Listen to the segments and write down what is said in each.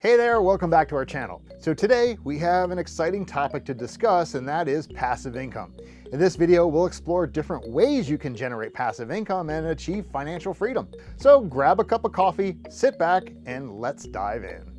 Hey there, welcome back to our channel. So today we have an exciting topic to discuss, and that is passive income. In this video, we'll explore different ways you can generate passive income and achieve financial freedom. So grab a cup of coffee, sit back, and let's dive in.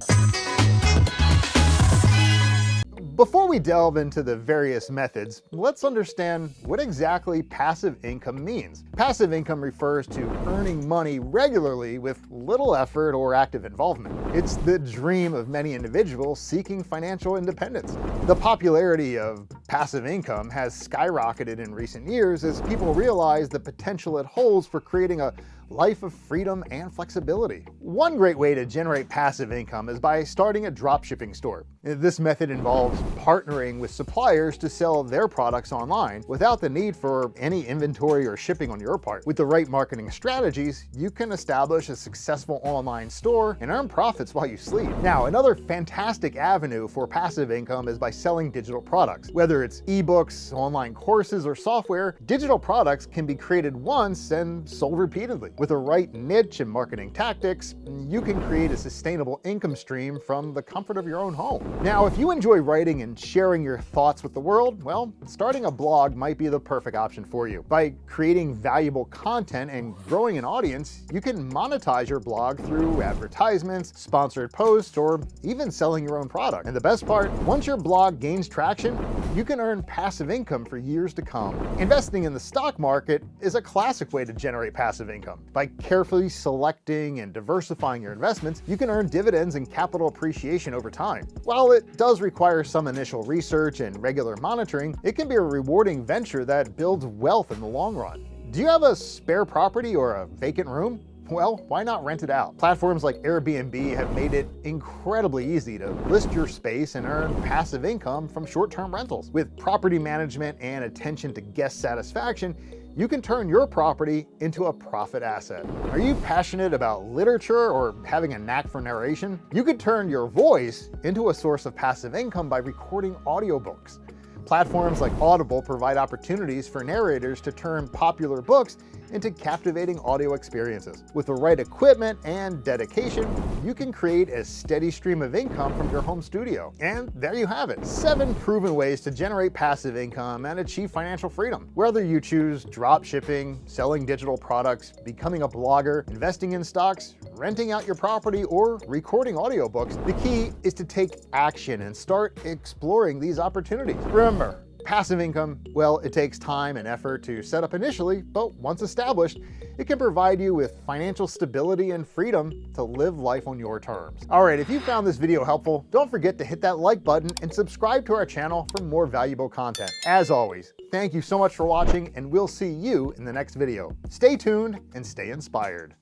Before we delve into the various methods, let's understand what exactly passive income means. Passive income refers to earning money regularly with little effort or active involvement. It's the dream of many individuals seeking financial independence. The popularity of passive income has skyrocketed in recent years as people realize the potential it holds for creating a life of freedom and flexibility. One great way to generate passive income is by starting a dropshipping store. This method involves partnering with suppliers to sell their products online without the need for any inventory or shipping on your part. With the right marketing strategies, you can establish a successful online store and earn profits while you sleep. Now, another fantastic avenue for passive income is by selling digital products. Whether it's ebooks, online courses, or software, digital products can be created once and sold repeatedly. With the right niche and marketing tactics, you can create a sustainable income stream from the comfort of your own home. Now, if you enjoy writing and sharing your thoughts with the world, well, starting a blog might be the perfect option for you. By creating valuable content and growing an audience, you can monetize your blog through advertisements, sponsored posts, or even selling your own product. And the best part, once your blog gains traction, you can earn passive income for years to come. Investing in the stock market is a classic way to generate passive income. By carefully selecting and diversifying your investments, you can earn dividends and capital appreciation over time. While it does require some initial research and regular monitoring, it can be a rewarding venture that builds wealth in the long run. Do you have a spare property or a vacant room? Well, why not rent it out? Platforms like Airbnb have made it incredibly easy to list your space and earn passive income from short-term rentals. With property management and attention to guest satisfaction, you can turn your property into a profit asset. Are you passionate about literature or having a knack for narration? You could turn your voice into a source of passive income by recording audiobooks. Platforms like Audible provide opportunities for narrators to turn popular books into captivating audio experiences. With the right equipment and dedication, you can create a steady stream of income from your home studio. And there you have it, 7 proven ways to generate passive income and achieve financial freedom. Whether you choose drop shipping, selling digital products, becoming a blogger, investing in stocks, renting out your property, or recording audiobooks, the key is to take action and start exploring these opportunities. Remember, passive income, well, it takes time and effort to set up initially, but once established, it can provide you with financial stability and freedom to live life on your terms. All right, if you found this video helpful, don't forget to hit that like button and subscribe to our channel for more valuable content. As always, thank you so much for watching, and we'll see you in the next video. Stay tuned and stay inspired.